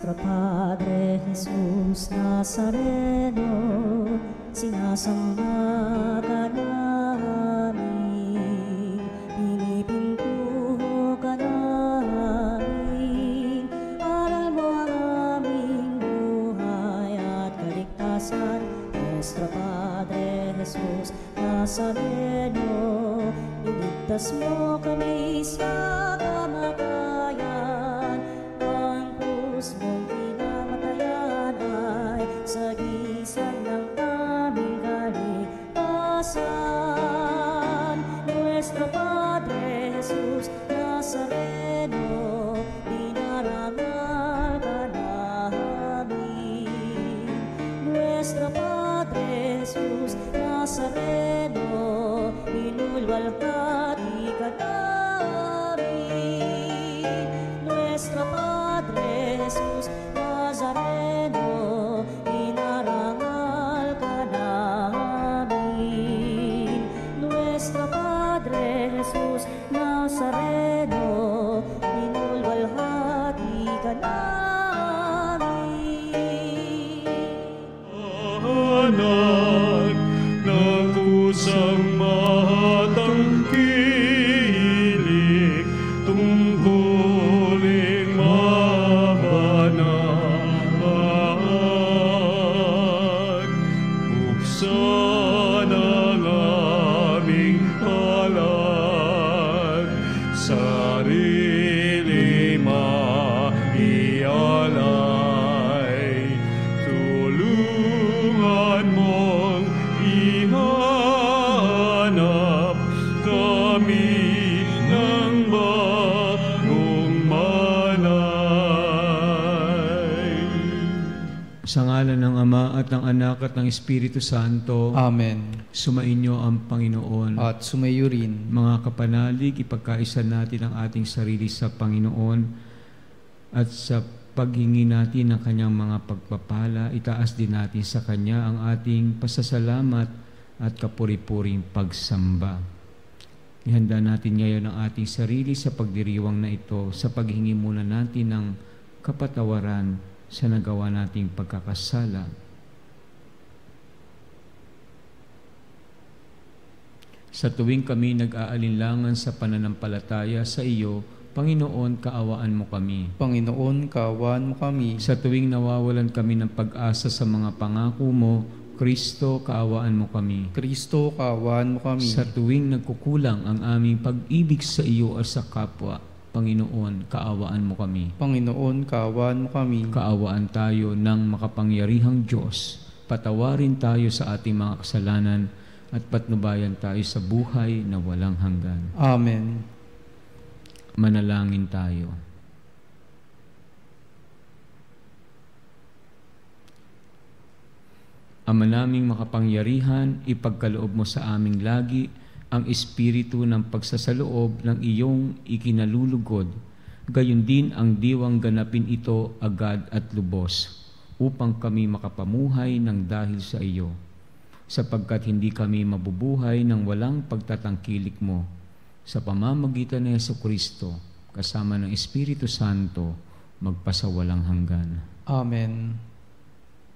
Nuestro Padre Jesus Nazareno, sinasamba ka namin, pinipintuho ka namin, aral mo ang aming buhay at kaligtasan. Nuestro Padre Jesus Nazareno, iligtas mo kami sa kamatayan, ang krus mong pinamatayan ay sagisag ng aming kaligtasan. Nuestro Padre Jesus Nazareno, dinarangal ka namin. Nuestro Padre Jesus Nazareno, inulwalhati ka namin. Nuestro Padre Jesus Nazareno, inarangal ka namin. Nuestro Padre Jesus Nazareno, inulwalhati ka namin. Anak ng pusang matangkilik, tungkulin mabanal. Buksan ang aming palad, sarili maialay. Tulungan mong ihanap kami ng bagong malay. Sa ngalan ng Ama at ng Anak at ng Espiritu Santo, Amen. sumainyo ang Panginoon. At sumayo rin. Mga kapanalig, ipagkaisa natin ang ating sarili sa Panginoon at sa paghingi natin ng Kanyang mga pagpapala, itaas din natin sa Kanya ang ating pasasalamat at kapuri-puring pagsamba. Ihanda natin ngayon ang ating sarili sa pagdiriwang na ito sa paghingi muna natin ng kapatawaran sa nagawa nating pagkakasala. Sa tuwing kami nag-aalinlangan sa pananampalataya sa iyo, Panginoon, kaawaan mo kami. Panginoon, kaawaan mo kami. Sa tuwing nawawalan kami ng pag-asa sa mga pangako mo, Kristo, kaawaan mo kami. Kristo, kaawaan mo kami. Sa tuwing nagkukulang ang aming pag-ibig sa iyo at sa kapwa, Panginoon, kaawaan mo kami. Panginoon, kaawaan mo kami. Kaawaan tayo ng makapangyarihang Diyos. Patawarin tayo sa ating mga kasalanan at patnubayan tayo sa buhay na walang hanggan. Amen. Manalangin tayo. Ama naming makapangyarihan, ipagkaloob mo sa aming lagi ang espiritu ng pagsasaloob ng iyong ikinalulugod, gayon din ang diwang ganapin ito agad at lubos, upang kami makapamuhay ng dahil sa iyo, sapagkat hindi kami mabubuhay ng walang pagtatangkilik mo, sa pamamagitan ni Jesucristo, kasama ng Espiritu Santo, magpasawalang hanggan. Amen.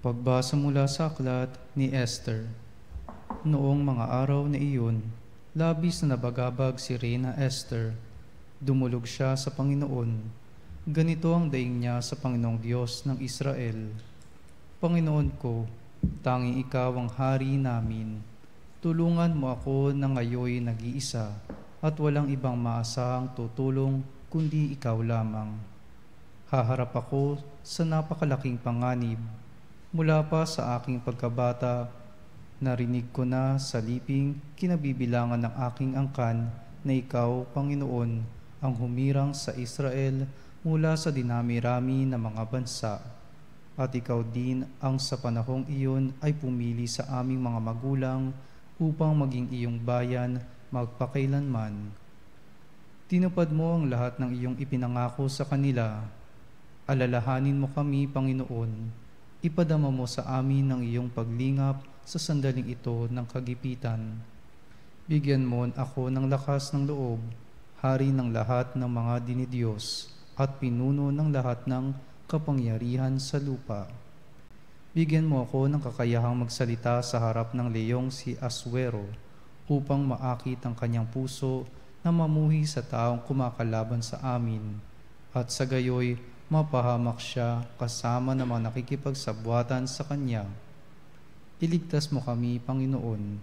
Pagbasa mula sa aklat ni Esther. Noong mga araw na iyon, labis na nabagabag si Reyna Esther. Dumulog siya sa Panginoon. Ganito ang daing niya sa Panginoong Diyos ng Israel. Panginoon ko, tanging ikaw ang hari namin. Tulungan mo ako na ngayoy nag-iisa at walang ibang maasahang tutulong kundi ikaw lamang. Haharap ako sa napakalaking panganib. Mula pa sa aking pagkabata, narinig ko na sa liping kinabibilangan ng aking angkan na ikaw, Panginoon, ang humirang sa Israel mula sa dinami-rami ng mga bansa. At ikaw din ang sa panahong iyon ay pumili sa aming mga magulang upang maging iyong bayan magpakailanman. Tinupad mo ang lahat ng iyong ipinangako sa kanila. Alalahanin mo kami, Panginoon. Ipadama mo sa amin ng iyong paglingap sa sandaling ito ng kagipitan. Bigyan mo ako ng lakas ng loob, hari ng lahat ng mga dinidiyos, at pinuno ng lahat ng kapangyarihan sa lupa. Bigyan mo ako ng kakayahang magsalita sa harap ng leyong si Aswero upang maakit ang kanyang puso na mamuhi sa taong kumakalaban sa amin at sa gayoy mapahamak siya kasama ng mga nakikipagsabwatan sa kanya. Iligtas mo kami, Panginoon.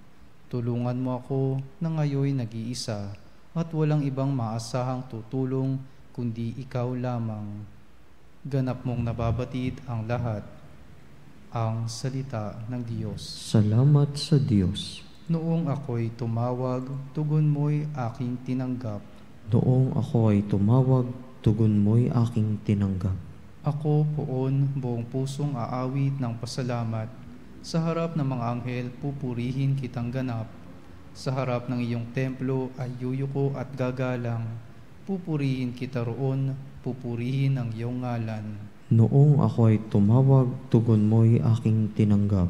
Tulungan mo ako na ngayoy nag-iisa at walang ibang maasahang tutulong kundi ikaw lamang. Ganap mong nababatid ang lahat. Ang salita ng Diyos. Salamat sa Diyos. Noong ako'y tumawag, tugon mo'y aking tinanggap. Noong ako ay tumawag, tugon mo'y aking tinanggap. Ako poon buong pusong aawit ng pasalamat. Sa harap ng mga anghel, pupurihin kitang ganap. Sa harap ng iyong templo ay yuyuko at gagalang. Pupurihin kita roon, pupurihin ang iyong ngalan. Noong ako ay tumawag, tugon mo'y aking tinanggap.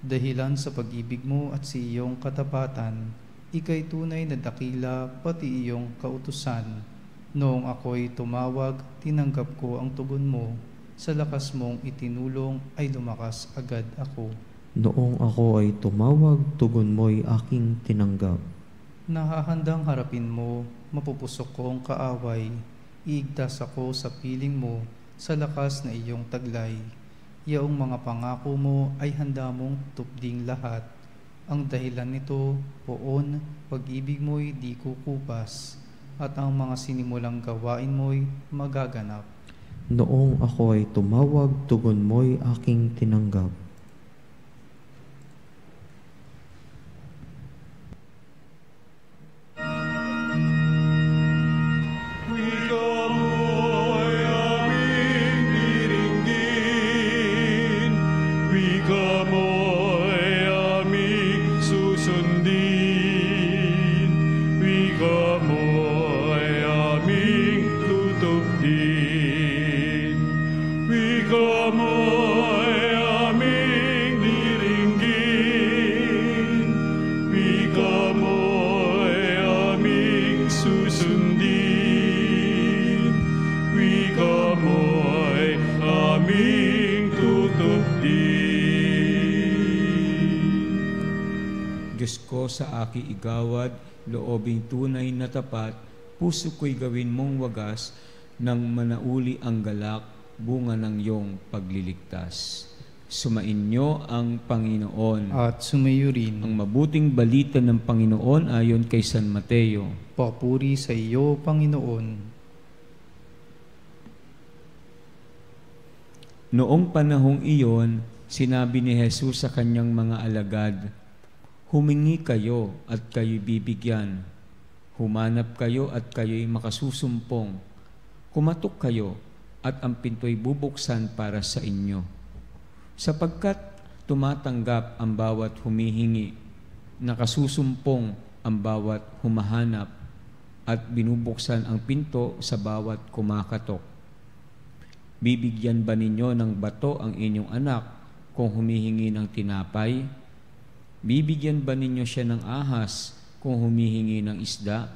Dahilan sa pag-ibig mo at sa iyong katapatan, ika'y tunay na dakila pati iyong kautusan. Noong ako'y tumawag, tinanggap ko ang tugon mo. Sa lakas mong itinulong ay lumakas agad ako. Noong ako ay tumawag, tugon mo'y aking tinanggap. Nahahandang harapin mo, mapupusok kong kaaway. Iigtas ako sa piling mo sa lakas na iyong taglay. Yaong mga pangako mo ay handa mong tupding lahat. Ang dahilan nito, poon, pag-ibig mo'y di kukupas, at ang mga sinimulang gawain mo'y magaganap. Noong ako ay tumawag, tugon mo'y aking tinanggap. Diyos ko sa aki igawad, loobing tunay na tapat, puso ko'y gawin mong wagas, nang manauli ang galak, bunga ng iyong pagliligtas. Sumainyo ang Panginoon. At sumayo rin. Ang mabuting balita ng Panginoon ayon kay San Mateo. Papuri sa iyo, Panginoon. Noong panahong iyon, sinabi ni Jesus sa kanyang mga alagad, humingi kayo at kayo'y bibigyan. Humanap kayo at kayo'y makasusumpong. Kumatok kayo at ang pinto'y bubuksan para sa inyo. Sapagkat tumatanggap ang bawat humihingi, nakasusumpong ang bawat humahanap, at binubuksan ang pinto sa bawat kumakatok. Bibigyan ba ninyo ng bato ang inyong anak kung humihingi ng tinapay? Bibigyan ba ninyo siya ng ahas kung humihingi ng isda?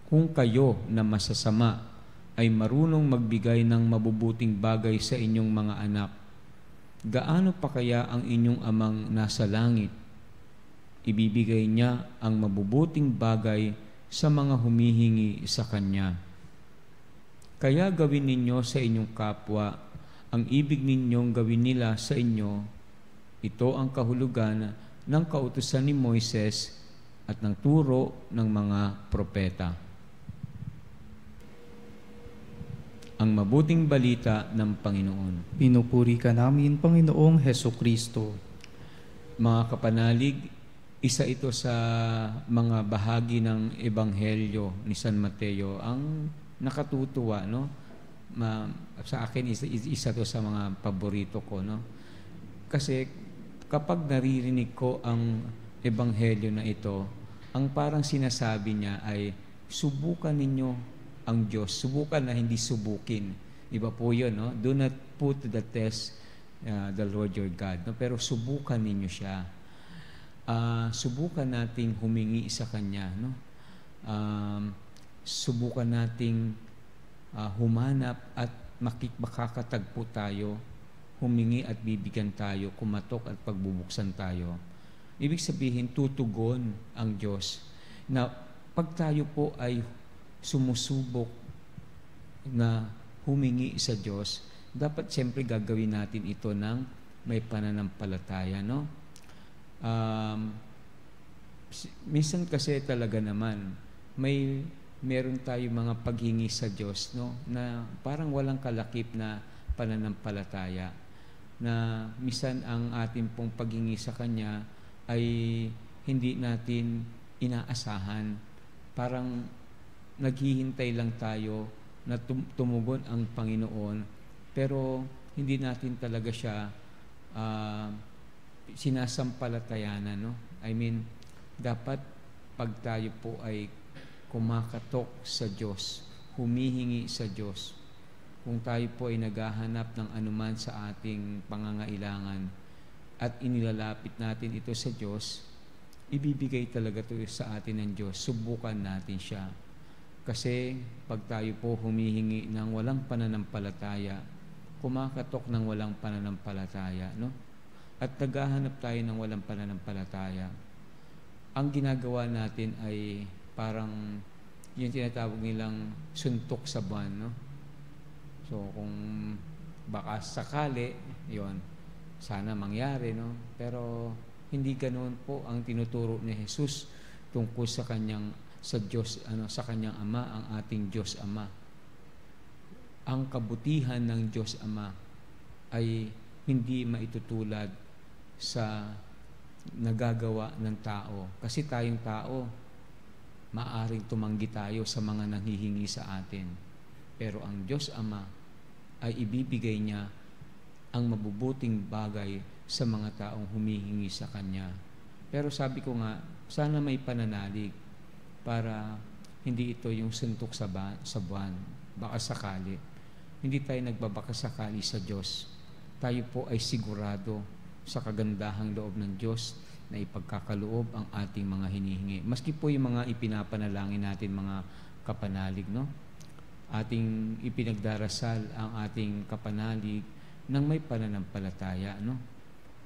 Kung kayo na masasama ay marunong magbigay ng mabubuting bagay sa inyong mga anak, gaano pa kaya ang inyong amang nasa langit? Ibibigay niya ang mabubuting bagay sa mga humihingi sa Kanya. Kaya gawin ninyo sa inyong kapwa ang ibig ninyong gawin nila sa inyo. Ito ang kahulugan ng kautusan ni Moises at ng turo ng mga propeta. Ang mabuting balita ng Panginoon. Pinupuri ka namin, Panginoong Hesukristo. Mga kapanalig, isa ito sa mga bahagi ng Ebanghelyo ni San Mateo. Ang nakatutuwa, no? Sa akin, isa to sa mga paborito ko, no? Kasi kapag naririnig ko ang Ebanghelyo na ito, ang parang sinasabi niya ay, subukan ninyo ang Diyos. Subukan na hindi subukin. Iba po yun, no? Do not put to the test the Lord your God. No? Pero subukan ninyo siya. Subukan nating humingi sa Kanya. No? Subukan nating humanap at makakatagpo tayo, humingi at bibigyan tayo, kumatok at pagbubuksan tayo. Ibig sabihin, tutugon ang Diyos na pag tayo po ay sumusubok na humingi sa Diyos, dapat siyempre gagawin natin ito ng may pananampalataya, no? Minsan kasi talaga naman, meron tayo mga paghingi sa Diyos, no? Na parang walang kalakip na pananampalataya. Na minsan ang ating pong paghingi sa Kanya ay hindi natin inaasahan. Parang naghihintay lang tayo na tumugon ang Panginoon, pero hindi natin talaga siya sinasampalatayanan, no? I mean, dapat pag tayo po ay kumakatok sa Diyos, humihingi sa Diyos, kung tayo po ay naghahanap ng anuman sa ating pangangailangan at inilalapit natin ito sa Diyos, ibibigay talaga ito sa atin ng Diyos. Subukan natin siya. Kasi pag tayo po humihingi ng walang pananampalataya, kumakatok ng walang pananampalataya, no? At naghahanap tayo ng walang pananampalataya, ang ginagawa natin ay parang yung tinatawag nilang suntok sa buwan, no? So kung baka sakali, yon sana mangyari, no? Pero hindi ganoon po ang tinuturo ni Jesus tungkol sa Diyos, sa kanyang Ama, ang ating Diyos Ama. Ang kabutihan ng Diyos Ama ay hindi maitutulad sa nagagawa ng tao. Kasi tayong tao, maaring tumanggi tayo sa mga nanghihingi sa atin. Pero ang Diyos Ama ay ibibigay niya ang mabubuting bagay sa mga taong humihingi sa Kanya. Pero sabi ko nga, sana may pananalig para hindi ito yung suntok sa buwan, baka sakali. Hindi tayo nagbabaka sakali sa Diyos. Tayo po ay sigurado sa kagandahang loob ng Diyos na ipagkakaloob ang ating mga hinihingi. Maski po yung mga ipinapanalangin natin, mga kapanalig, no? Ating ipinagdarasal ang ating kapanalig ng may pananampalataya, no?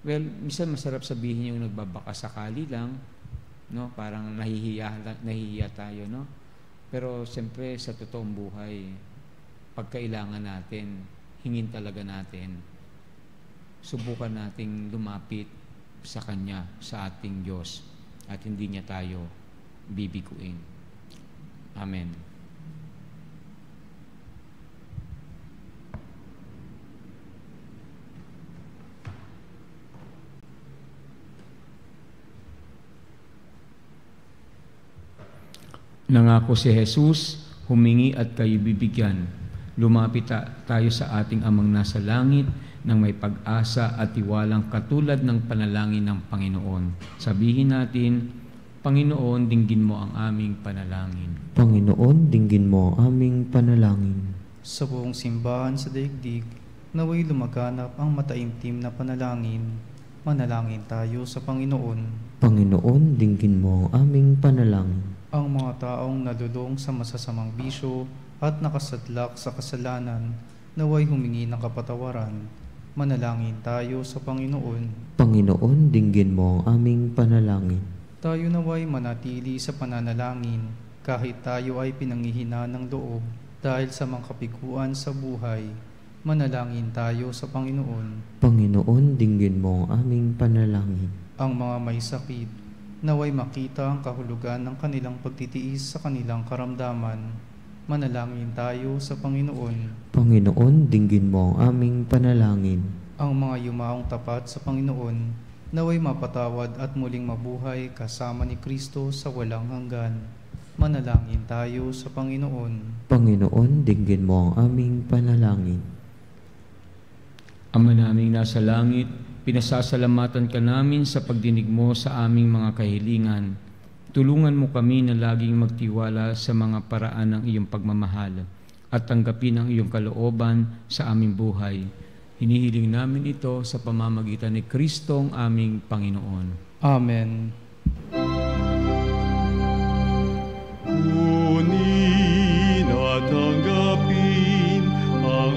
Well, minsan masarap sabihin yung nagbabaka sakali lang, no? Parang nahihiya tayo, no? Pero siyempre sa totoong buhay, pagkailangan natin, hingin talaga natin, subukan nating lumapit sa Kanya, sa ating Diyos, at hindi niya tayo bibiguin. Amen. Nangako si Jesus, humingi at kayo bibigyan. Lumapit tayo sa ating Amang nasa langit ng may pag-asa at tiwalang katulad ng panalangin ng Panginoon. Sabihin natin, Panginoon, dinggin mo ang aming panalangin. Panginoon, dinggin mo ang aming panalangin. Sa buong simbahan sa daigdig, naway lumaganap ang mataimtim na panalangin. Manalangin tayo sa Panginoon. Panginoon, dinggin mo ang aming panalangin. Ang mga taong nalulong sa masasamang bisyo at nakasadlak sa kasalanan, naway humingi ng kapatawaran. Manalangin tayo sa Panginoon. Panginoon, dinggin mo ang aming panalangin. Tayo naway manatili sa pananalangin kahit tayo ay pinanghihina ng loob dahil sa mga kapiguan sa buhay. Manalangin tayo sa Panginoon. Panginoon, dinggin mo ang aming panalangin. Ang mga may sakit, naway makita ang kahulugan ng kanilang pagtitiis sa kanilang karamdaman. Manalangin tayo sa Panginoon. Panginoon, dinggin mo ang aming panalangin. Ang mga yumaong tapat sa Panginoon, naway mapatawad at muling mabuhay kasama ni Kristo sa walang hanggan. Manalangin tayo sa Panginoon. Panginoon, dinggin mo ang aming panalangin. Ama naming nasa langit, pinasasalamatan ka namin sa pagdinig mo sa aming mga kahilingan. Tulungan mo kami na laging magtiwala sa mga paraan ng iyong pagmamahal at tanggapin ang iyong kalooban sa aming buhay. Hinihiling namin ito sa pamamagitan ni Kristong aming Panginoon. Amen. Kunin at tanggapin ang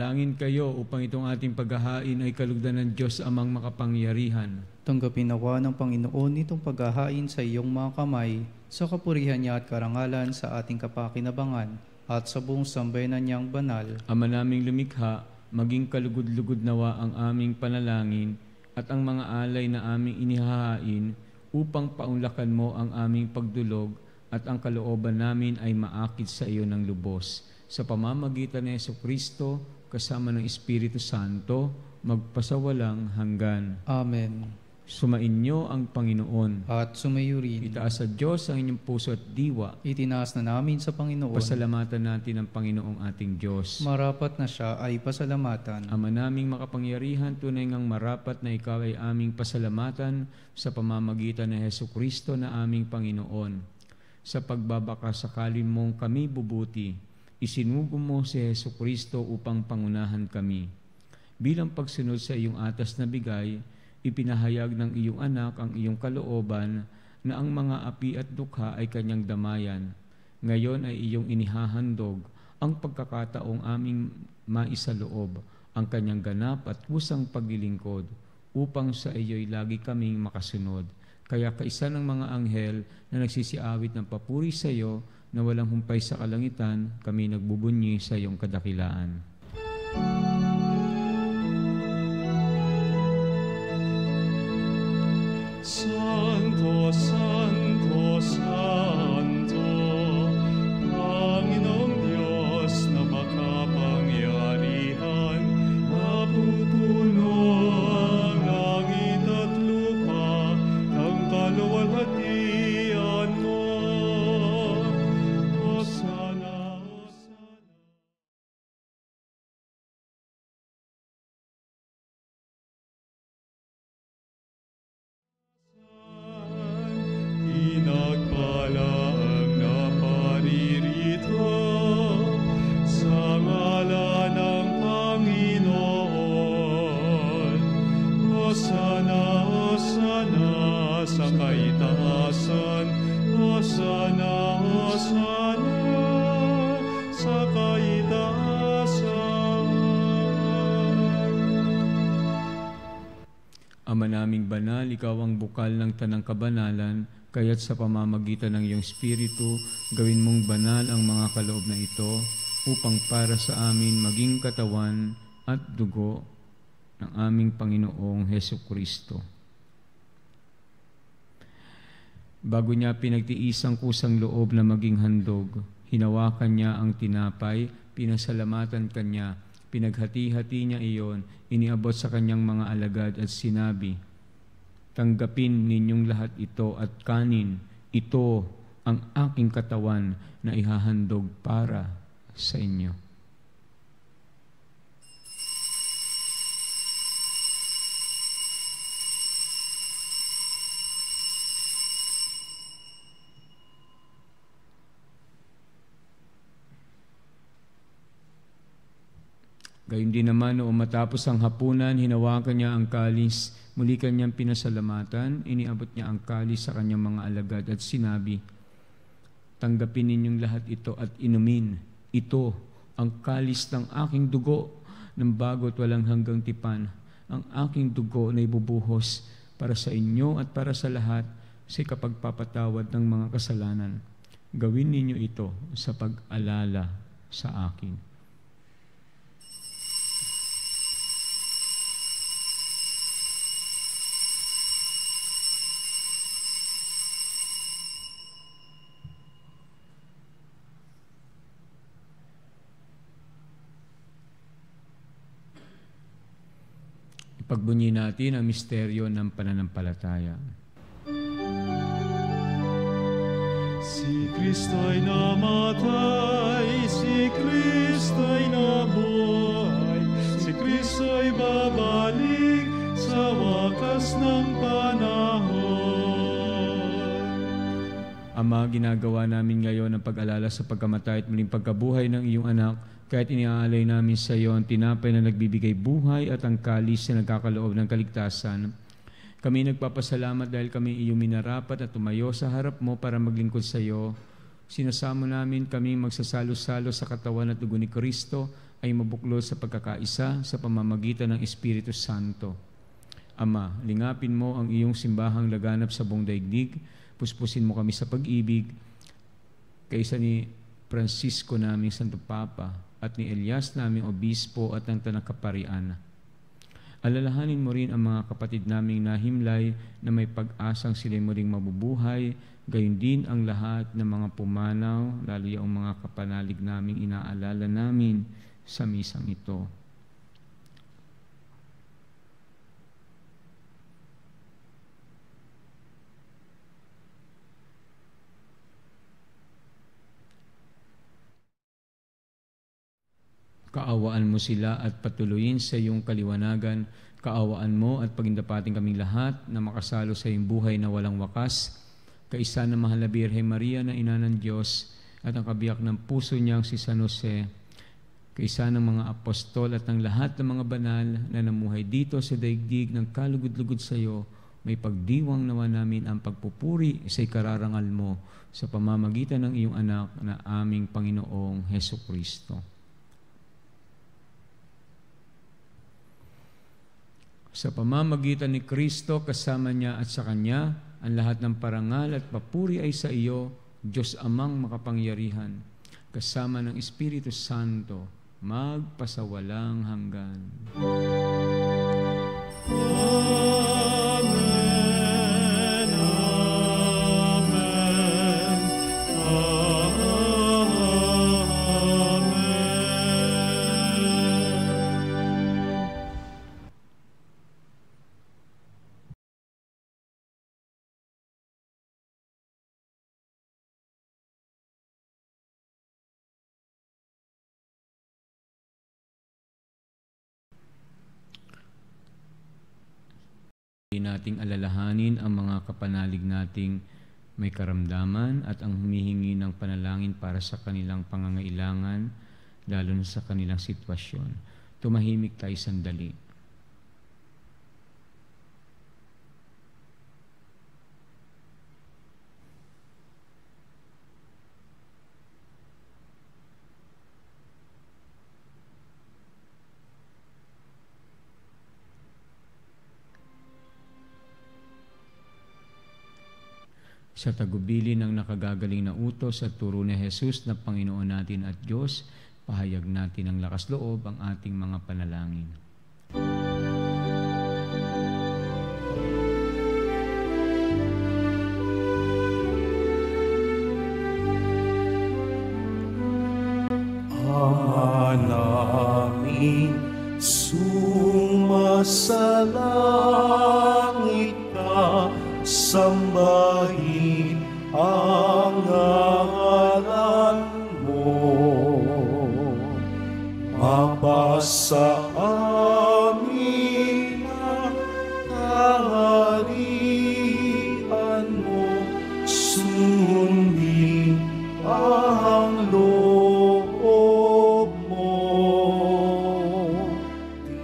Manalangin kayo upang itong ating paghahain ay kalugdan ng Diyos amang makapangyarihan. Tanggapin nawa ng Panginoon itong paghahain sa iyong mga kamay, sa kapurihan niya at karangalan sa ating kapakinabangan, at sa buong sambayanan niyang banal. Ama naming lumikha, maging kalugod-lugod nawa ang aming panalangin at ang mga alay na aming inihahain upang paunlakan mo ang aming pagdulog at ang kalooban namin ay maakit sa iyo ng lubos. Sa pamamagitan ni Jesucristo, kasama ng Espiritu Santo, magpasawalang hanggan. Amen. Sumainyo ang Panginoon. At sumayo rin. Itaas sa Diyos ang inyong puso at diwa. Itinaas na namin sa Panginoon. Pasalamatan natin ang Panginoong ating Diyos. Marapat na siya ay pasalamatan. Ama naming makapangyarihan, tunay ngang marapat na ikaw ay aming pasalamatan sa pamamagitan ni Jesucristo na aming Panginoon. Sa pagbabakasakalin mong kami bubuti, isinugo mo si Jesucristo upang pangunahan kami. Bilang pagsunod sa iyong atas na bigay, ipinahayag ng iyong anak ang iyong kalooban na ang mga api at dukha ay kanyang damayan. Ngayon ay iyong inihahandog ang pagkakataong aming maisaloob ang kanyang ganap at kusang paglilingkod upang sa iyo'y lagi kaming makasunod. Kaya kaisa ng mga anghel na nagsisiawit ng papuri sa iyo na walang humpay sa kalangitan, kami nagbubunyi sa iyong kadakilaan. Santo, Santo, Santo, Panginoong Diyos na makapangyarihan, napupuno ang langit at lupa ng kaluwalhatian mo. Hosana, Hosana. Pinagpala ang naparirito sa ngalan ng Panginoon. Hosana, Hosana sa kaitaasan. Hosana, Hosana sa kaitaasan. Ama naming banal, ikaw ang bukal ng tanang kabanalan, kaya't sa pamamagitan ng iyong Espiritu, gawin mong banal ang mga kaloob na ito upang para sa amin maging katawan at dugo ng aming Panginoong Hesukristo. Bago niya pinagtiis ang kusang loob na maging handog, hinawakan niya ang tinapay, pinasalamatan kanya, pinaghati-hati niya iyon, iniabot sa kanyang mga alagad at sinabi, "Tanggapin ninyong lahat ito at kanin, ito ang aking katawan na ihahandog para sa inyo." Gayun din naman, noong matapos ang hapunan, hinawakan niya ang kalis, muli kanyang pinasalamatan, iniabot niya ang kalis sa kanyang mga alagad at sinabi, "Tanggapin ninyong lahat ito at inumin. Ito ang kalis ng aking dugo ng bago't walang hanggang tipan. Ang aking dugo na ibubuhos para sa inyo at para sa lahat sa kapagpapatawad ng mga kasalanan. Gawin ninyo ito sa pag-alala sa akin." Pagbunyi natin ang misteryo ng pananampalataya. Si Kristo'y namatay, si Kristo'y nabuhay, si Kristo'y babalik sa wakas ng panahon. Ama, ginagawa namin ngayon ang pag-alala sa pagkamatay at muling pagkabuhay ng iyong anak, kahit iniaalay namin sa iyo ang tinapay na nagbibigay buhay at ang kalis na nagkakaloob ng kaligtasan. Kami nagpapasalamat dahil kami iyong minarapat at tumayo sa harap mo para maglingkod sa iyo. Sinasamo namin kaming magsasalo-salo sa katawan at dugo ni Kristo ay mabuklod sa pagkakaisa sa pamamagitan ng Espiritu Santo. Ama, lingapin mo ang iyong simbahang laganap sa buong daigdig, puspusin mo kami sa pag-ibig, kaysa ni Francisco naming Santo Papa at ni Elias naming Obispo at ng Tanang Kaparian. Alalahanin mo rin ang mga kapatid naming nahimlay na may pag-asang sila'y muling mabubuhay, gayon din ang lahat ng mga pumanaw, lalo yung mga kapanalig naming inaalala namin sa misang ito. Kaawaan mo sila at patuloyin sa iyong kaliwanagan. Kaawaan mo at pagindapating kaming lahat na makasalo sa iyong buhay na walang wakas. Kaisa ng mahal na Birhen Maria na ina ng Diyos at ang kabiyak ng puso niyang si San Jose. Kaisa ng mga apostol at ng lahat ng mga banal na namuhay dito sa daigdig ng kalugod-lugod sa iyo, may pagdiwang nawa namin ang pagpupuri sa ikararangal mo sa pamamagitan ng iyong anak na aming Panginoong Hesus Kristo. Sa pamamagitan ni Kristo, kasama niya at sa Kanya, ang lahat ng parangal at papuri ay sa iyo, Diyos Amang makapangyarihan, kasama ng Espiritu Santo, magpasawalang hanggan. Amen, amen, amen. Nating alalahanin ang mga kapanalig nating may karamdaman at ang humihingi ng panalangin para sa kanilang pangangailangan, lalo na sa kanilang sitwasyon. Tumahimik tayo sandali. Sa tagubili ng nakagagaling na utos at turo ni Jesus na Panginoon natin at Diyos, pahayag natin ang lakas loob ang ating mga panalangin. Ama namin, sumasalangit ka, sambahin ang ngalan mo. Mapasa amin ang kaharian mo, sundin ang loob mo.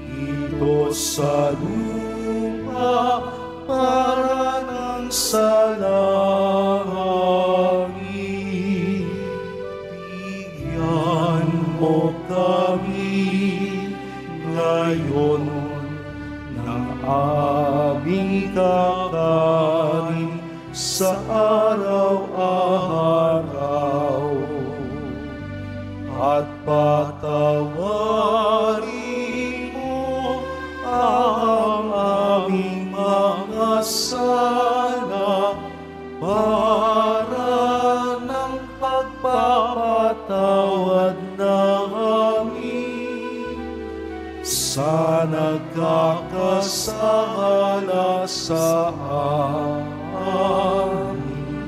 Dito sa lupa para ng sa langit, bigyan mo kami ngayon ng aming kakanin sa araw-araw, at patawarin mo ang aming mga sala para ng pagpapatawad namin sa nagkakasala sa amin,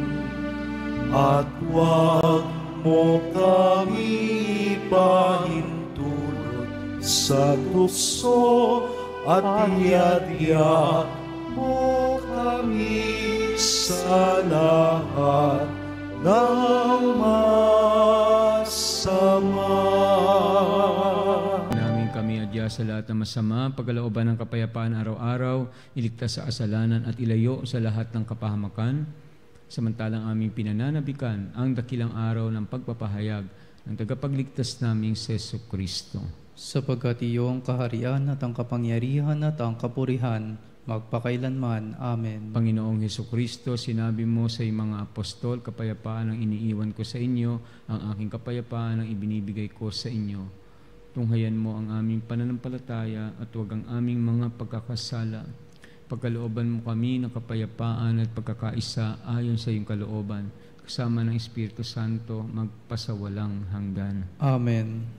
at huwag mo kami ipahintulot sa tukso, at iadya mo kami sa lahat ng masama. Namin kami adya sa lahat ng masama, pagkalooban ng kapayapaan araw-araw, iligtas sa kasalanan at ilayo sa lahat ng kapahamakan. samantalang aming pinananabikan ang dakilang araw ng pagpapahayag ng tagapagligtas naming si Jesucristo. Sapagkat iyong kaharian at ang kapangyarihan at ang kapurihan, magpakailanman. Amen. Panginoong Jesucristo, sinabi mo sa iyong mga apostol, kapayapaan ang iniiwan ko sa inyo, ang aking kapayapaan ang ibinibigay ko sa inyo. Tunghayan mo ang aming pananampalataya at huwag ang aming mga pagkakasala. Pagkalooban mo kami ng kapayapaan at pagkakaisa ayon sa iyong kalooban, kasama ng Espiritu Santo, magpasawalang hanggan. Amen.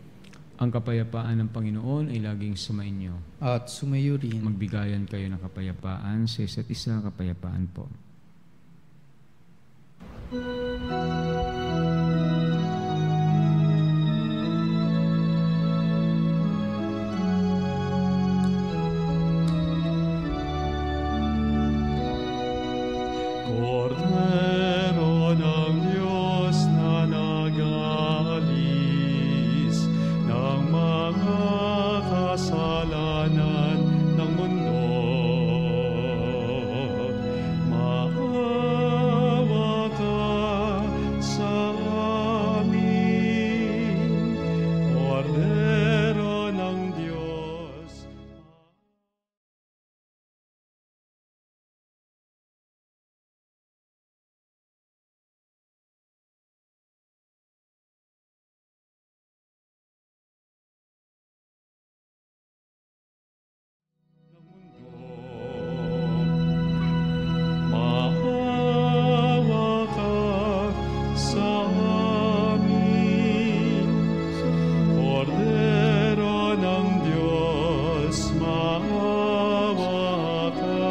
Ang kapayapaan ng Panginoon ay laging sumainyo. At sumayo rin. Magbigayan kayo ng kapayapaan sa isa't isa. Kapayapaan po. Cordero ng Diyos na nag-aalis ng mga kasalanan ng mundo, maawa ka sa amin. Cordero ng Diyos. Maawa ka sa amin. Cordero ng Diyos, maawa ka.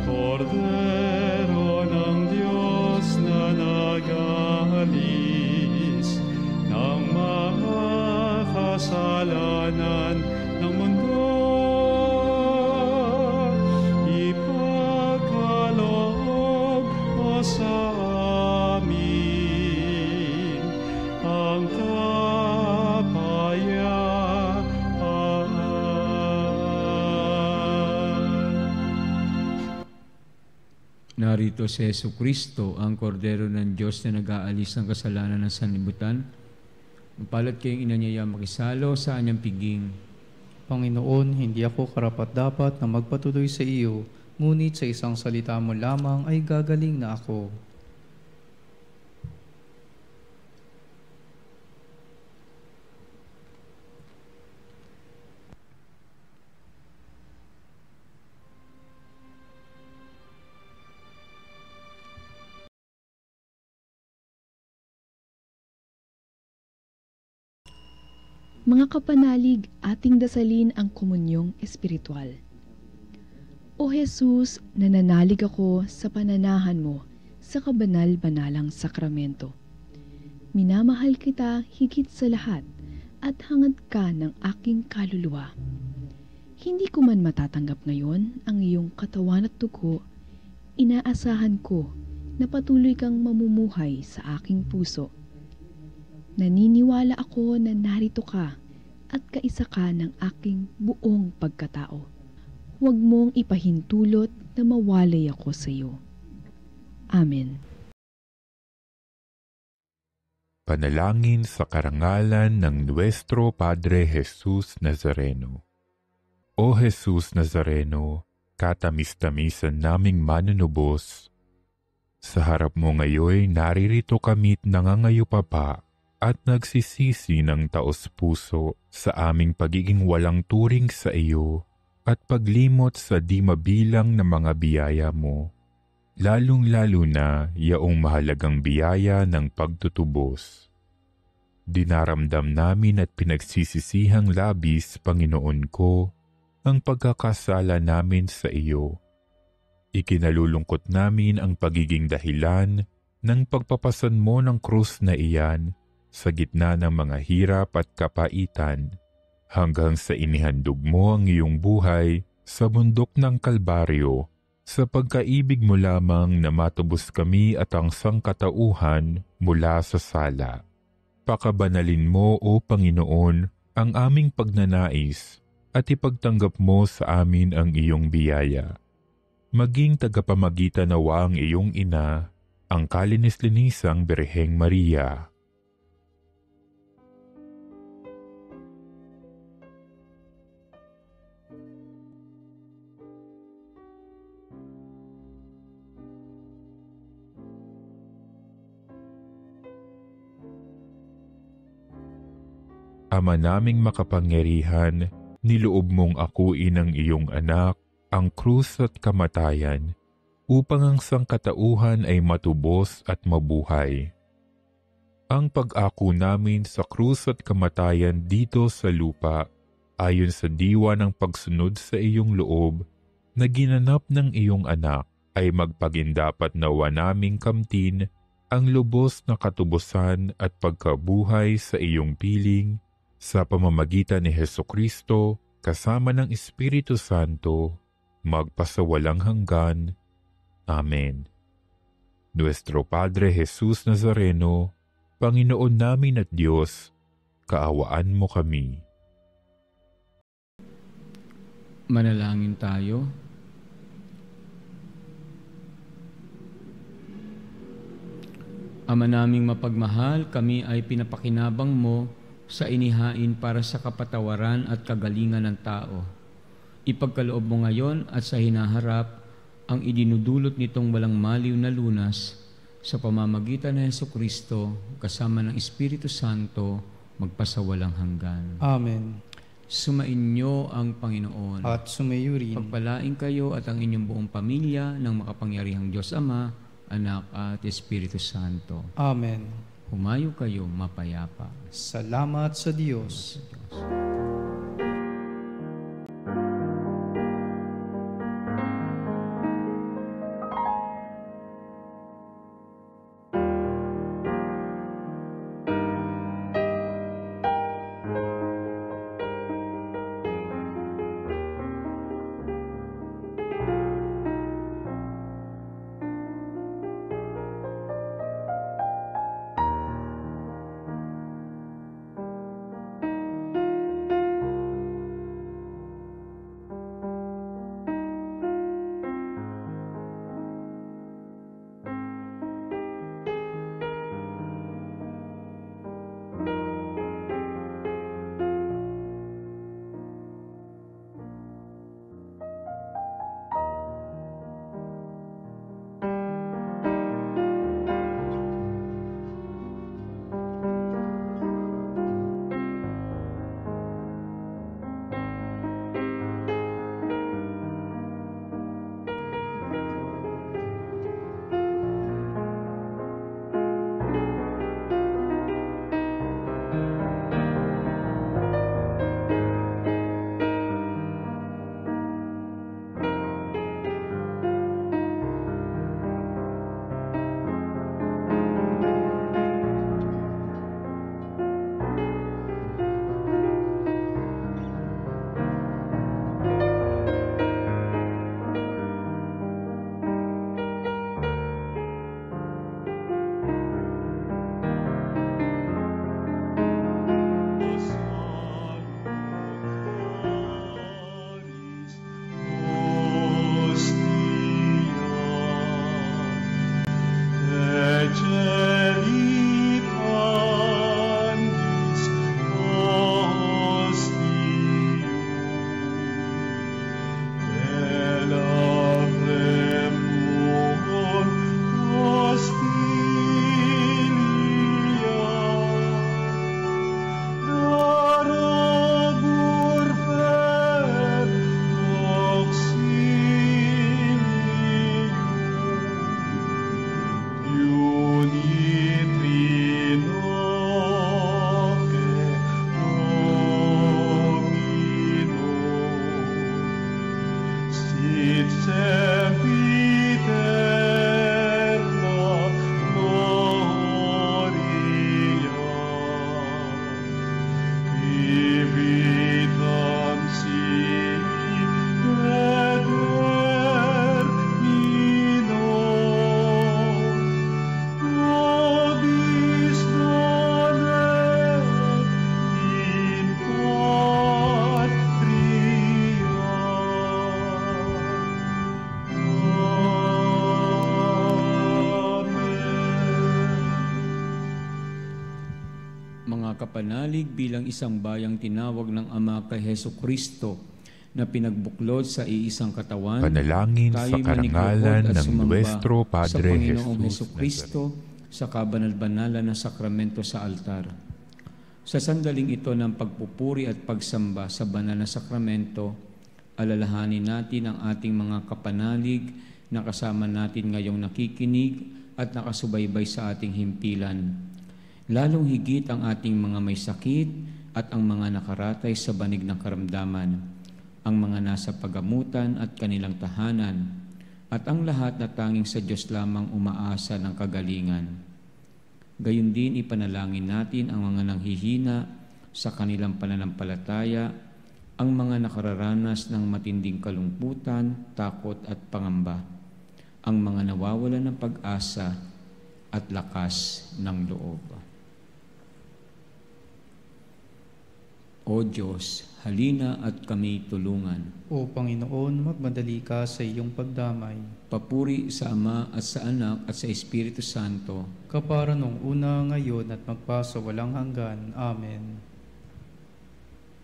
Cordero ng Diyos na nag-aalis ng mga kasalanan ng mundo, ipagkaloob mo sa amin ang kapayapaan. Narito si Jesucristo, ang kordero ng Diyos na nag-aalis ng kasalanan ng sanlibutan. Mapalat kayong inanyaya makisalo sa anyang piging. Panginoon, hindi ako karapat-dapat na magpatuloy sa iyo, ngunit sa isang salita mo lamang ay gagaling na ako. Mga kapanalig, ating dasalin ang komunyong espiritual. O Jesus, nananalig ako sa pananahan mo sa kabanal-banalang sakramento. Minamahal kita higit sa lahat at hangad ka ng aking kaluluwa. Hindi ko man matatanggap ngayon ang iyong katawan at dugo, inaasahan ko na patuloy kang mamumuhay sa aking puso. Naniniwala ako na narito ka at kaisa ka ng aking buong pagkatao. Huwag mong ipahintulot na mawalay ako sa iyo. Amen. Panalangin sa karangalan ng Nuestro Padre Jesus Nazareno. O Jesus Nazareno, katamis-tamisan naming manunubos, sa harap mo ngayon naririto kami't nangangayupapa at nagsisisi ng taos-puso sa aming pagiging walang turing sa iyo at paglimot sa di mabilang na mga biyaya mo, lalong-lalo na yaong mahalagang biyaya ng pagtutubos. Dinaramdam namin at pinagsisisihang labis, Panginoon ko, ang pagkakasala namin sa iyo. Ikinalulungkot namin ang pagiging dahilan ng pagpapasan mo ng krus na iyan sa gitna ng mga hirap at kapaitan, hanggang sa inihandog mo ang iyong buhay sa bundok ng Kalbaryo, sa pagkaibig mo lamang na matubos kami at ang sangkatauhan mula sa sala. Pakabanalin mo, O Panginoon, ang aming pagnanais at ipagtanggap mo sa amin ang iyong biyaya. maging tagapamagitan nawa ang iyong ina, ang kalinis-linisang Birheng Maria. Ama naming makapangyarihan, niloob mong akuin ang iyong anak, ang krus at kamatayan, upang ang sangkatauhan ay matubos at mabuhay. Ang pag-ako namin sa krus at kamatayan dito sa lupa, ayon sa diwa ng pagsunod sa iyong loob, na ginanap ng iyong anak, ay magpagindapat nawa naming kamtin ang lubos na katubusan at pagkabuhay sa iyong piling, sa pamamagitan ni Hesukristo, kasama ng Espiritu Santo, magpasawalang hanggan. Amen. Nuestro Padre Jesus Nazareno, Panginoon namin at Diyos, kaawaan mo kami. Manalangin tayo. Ama naming mapagmahal, kami ay pinapakinabang mo sa inihain para sa kapatawaran at kagalingan ng tao. Ipagkaloob mo ngayon at sa hinaharap ang idinudulot nitong walang maliw na lunas sa pamamagitan ng Hesukristo kasama ng Espiritu Santo magpasawalang hanggan. Amen. Sumainyo ang Panginoon. At sumayo rin. Pagpalain kayo at ang inyong buong pamilya ng makapangyarihang Diyos Ama, Anak at Espiritu Santo. Amen. Humayo kayo mapayapa. Salamat sa Diyos. makapanalig bilang isang bayang tinawag ng Ama kay Hesu Kristo na pinagbuklod sa iisang katawan, Panalangin sa tayo'y karangalan manikluhod at ng sumamba Nuestro sa Padre Panginoong Jesus Hesu Kristo sa kabanal-banalan na sakramento sa altar. Sa sandaling ito ng pagpupuri at pagsamba sa banal na sakramento, alalahanin natin ang ating mga kapanalig na kasama natin ngayong nakikinig at nakasubaybay sa ating himpilan. Lalong higit ang ating mga may sakit at ang mga nakaratay sa banig ng karamdaman, ang mga nasa pagamutan at kanilang tahanan, at ang lahat na tanging sa Diyos lamang umaasa ng kagalingan. Gayon din ipanalangin natin ang mga nanghihina sa kanilang pananampalataya, ang mga nakararanas ng matinding kalungkutan, takot at pangamba, ang mga nawawalan ng pag-asa at lakas ng loob. O Diyos, halina at kami tulungan. O Panginoon, magmadali ka sa iyong pagdamay. Papuri sa Ama at sa Anak at sa Espiritu Santo. Kapara nung una, ngayon at magpaso walang hanggan. Amen.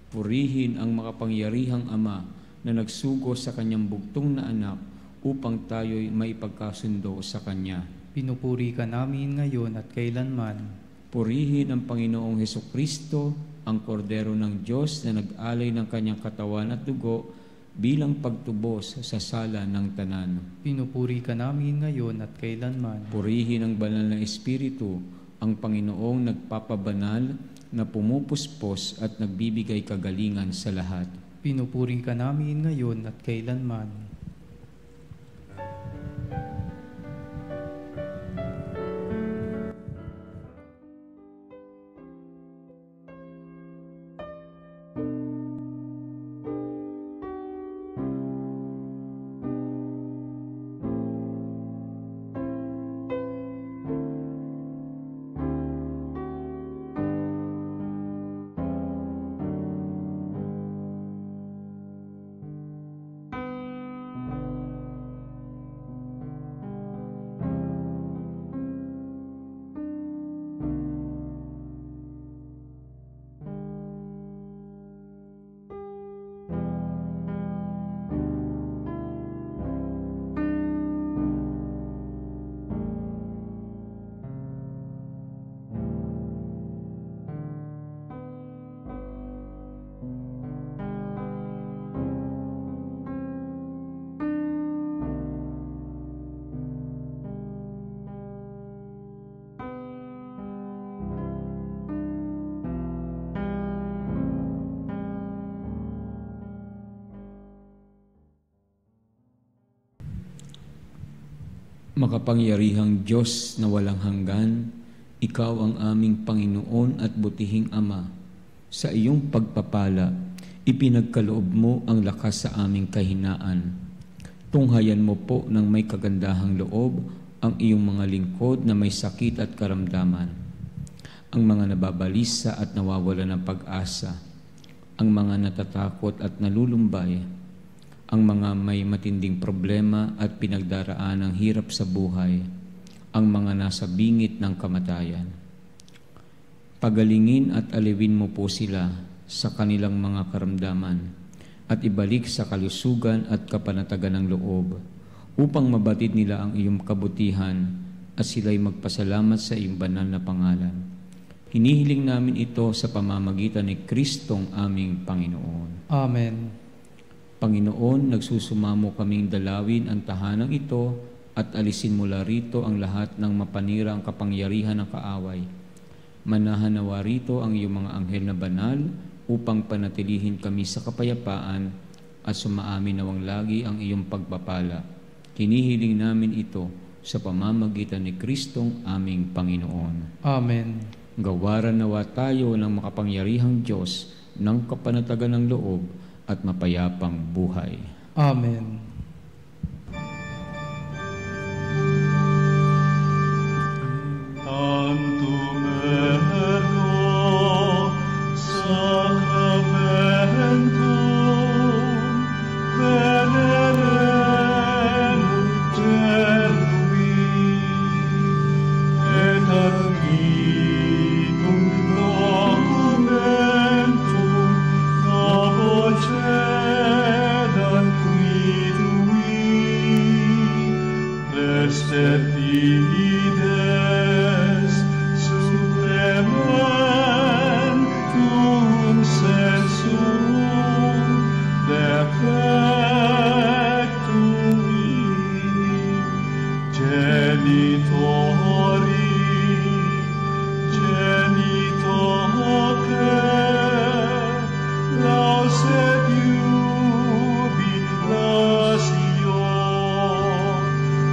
Purihin ang makapangyarihang Ama na nagsugo sa kanyang bugtong na anak upang tayo'y maipagkasundo sa Kanya. Pinupuri ka namin ngayon at kailanman. Purihin ang Panginoong Hesukristo, ang kordero ng Diyos na nag-alay ng kanyang katawan at dugo bilang pagtubos sa sala ng tanan. Pinupuri ka namin ngayon at kailanman. Purihin ang banal na Espiritu, ang Panginoong nagpapabanal na pumupuspos at nagbibigay kagalingan sa lahat. Pinupuri ka namin ngayon at kailanman. Makapangyarihang Diyos na walang hanggan, Ikaw ang aming Panginoon at butihing Ama. Sa iyong pagpapala, ipinagkaloob mo ang lakas sa aming kahinaan. Tunghayan mo po ng may kagandahang loob ang iyong mga lingkod na may sakit at karamdaman, ang mga nababalisa at nawawala ng pag-asa, ang mga natatakot at nalulumbay, ang mga may matinding problema at pinagdaraan ng hirap sa buhay, ang mga nasa bingit ng kamatayan. Pagalingin at aliwin mo po sila sa kanilang mga karamdaman at ibalik sa kalusugan at kapanatagan ng loob upang mabatid nila ang iyong kabutihan at sila'y magpasalamat sa iyong banal na pangalan. Hinihiling namin ito sa pamamagitan ni Kristong aming Panginoon. Amen. Panginoon, nagsusumamo kaming dalawin ang tahanang ito at alisin mula rito ang lahat ng mapanira ang kapangyarihan ng kaaway. Manahan nawa rito ang iyong mga anghel na banal upang panatilihin kami sa kapayapaan at sumaamin nawang lagi ang iyong pagpapala. Hinihiling namin ito sa pamamagitan ni Kristong aming Panginoon. Amen. Gawaran nawa tayo ng makapangyarihang Diyos ng kapanatagan ng loob at mapayapang buhay. Amen. Antumeno sacramentum veneremur terui et arbitum locum usted fides supplementum sensum defectui genitori genitoque lauset jubilatio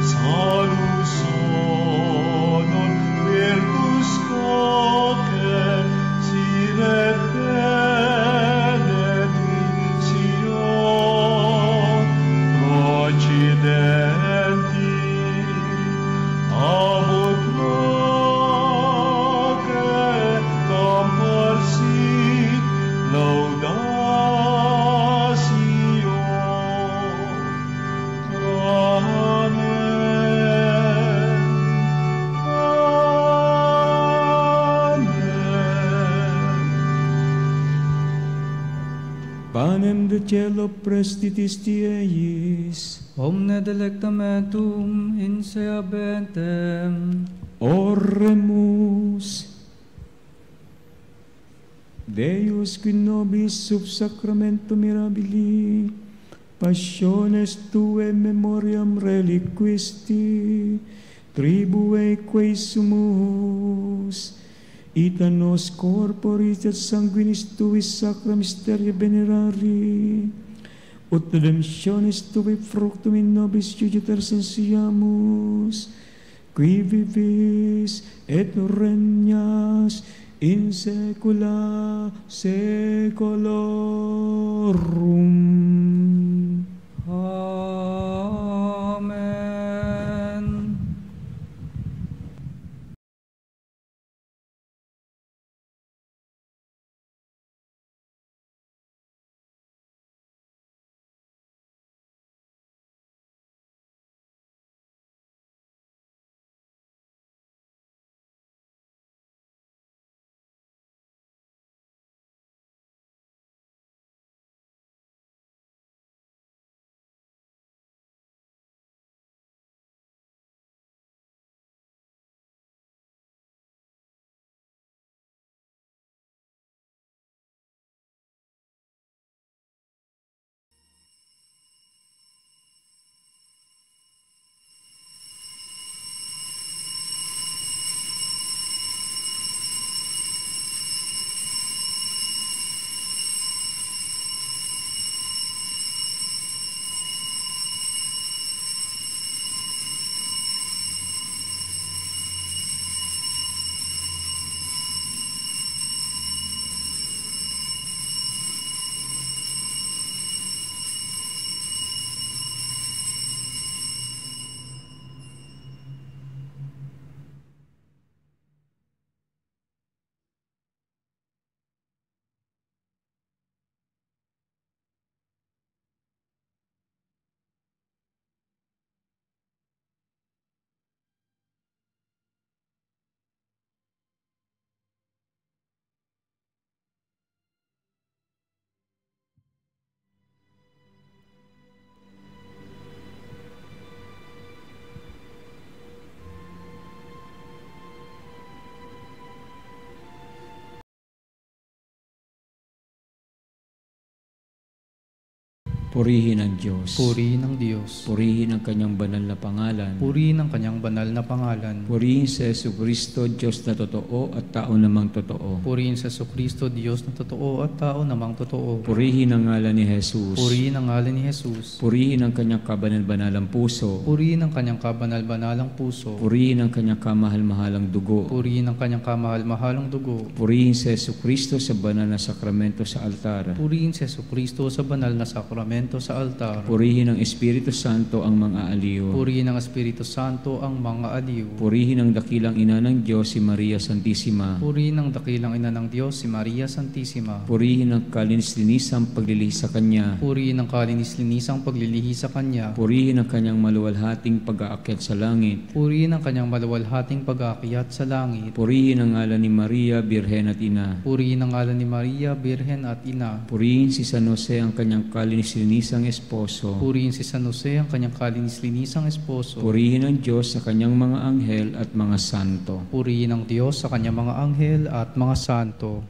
salus non virtus coque sine benedictio procidenti abut loque comparsit laudatio. Amen. Amen. Panem de cielo prestitis Dieis, Omne delectamentum in sea bentem. oremus. Deus qui nobis sub sacramento mirabili, passiones tue memoriam reliquisti, tribue quae sumus, ita nos corporis et sanguinis tuis sacra mysteria venerari, ut redemptionis tui fructum in nobis iuditor sensiamus, qui vivis et regnas in saecula saeculorum. Amen. Purihin ang Diyos. Purihin ang Diyos. Purihin ang kanyang banal na pangalan. Purihin ang kanyang banal na pangalan. Purihin sa Jesucristo, Diyos na totoo at tao namang totoo. Purihin sa Jesucristo, Diyos na totoo at tao namang totoo. Purihin ang ngalan ni Jesus. Purihin ang ngalan ni Jesus. Purihin ang kanyang kabanal-banalang puso. Purihin ang kanyang kabanal-banalang puso. Purihin ang kanyang kamahal-mahalang dugo. Purihin ang kanyang kamahal-mahalang dugo. Purihin sa Jesucristo sa banal na sakramento sa altar. Purihin si Jesucristo sa banal na sakramento sa altar. Purihin ang Espiritu Santo ang mga aliw. Purihin ang Espiritu Santo ang mga aliw. Purihin ang dakilang ina ng Diyos, si Maria Santissima. Purihin ang dakilang ina ng Diyos, si Maria Santissima. Purihin ang kalinis-linisang paglilihi sa Kanya. Purihin ang kalinis-linisang paglilihi sa Kanya. Purihin ang Kanyang maluwalhating pag-aakyat sa langit. Purihin ang Kanyang maluwalhating pag-aakyat sa langit. Purihin ang ngalan ni Maria, Birhen at Ina. Purihin ang ngalan ni Maria, Birhen at Ina. Purihin si San Jose ang Kanyang kalinis-linisang kalinis-linisang esposo. Purihin si San Jose, ang kanyang kalinis-linisang esposo. Purihin ang Diyos sa kanyang mga anghel at mga santo. Purihin ang Diyos sa kanyang mga anghel at mga santo.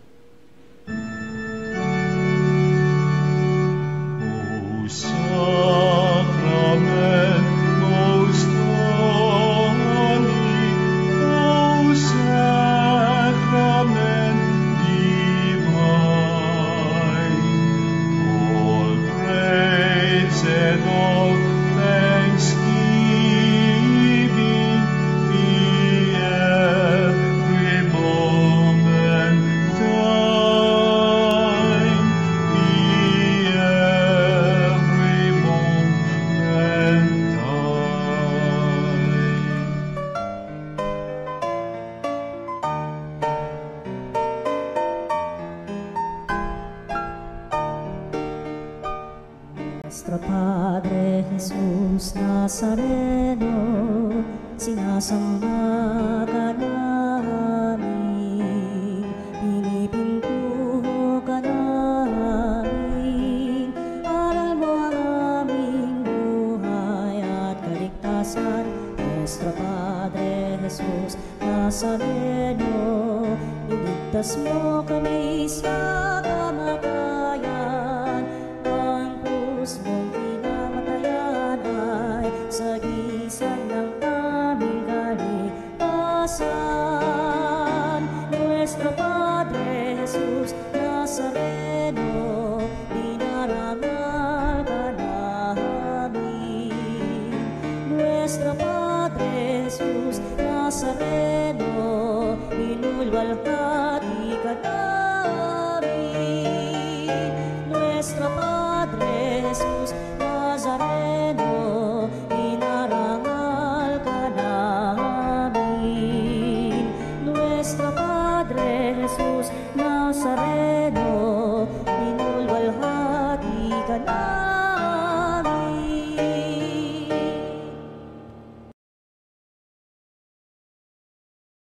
O Sacrament most holy, O Sacrament divine, all praise and all thanksgiving be every moment thine, be every moment thine. Nuestro Padre Jesus Nazareno, sinasamba ka namin, pinipintuho ka namin, aral mo ang aming buhay at kaligtasan. Nuestro Padre Jesus Nazareno, iligtas mo kami sa kamatayan, ang krus mong pinamatayan ay sagisag ng aming kaligtasan. Nuestro Padre Jesus Nazareno, dinarangal ka namin. Nuestro Padre Jesus Nazareno, inulwalhati ka namin. Nuestro Padre Jesus Nazareno, inarangal ka namin. Nuestro Padre Jesus Nazareno,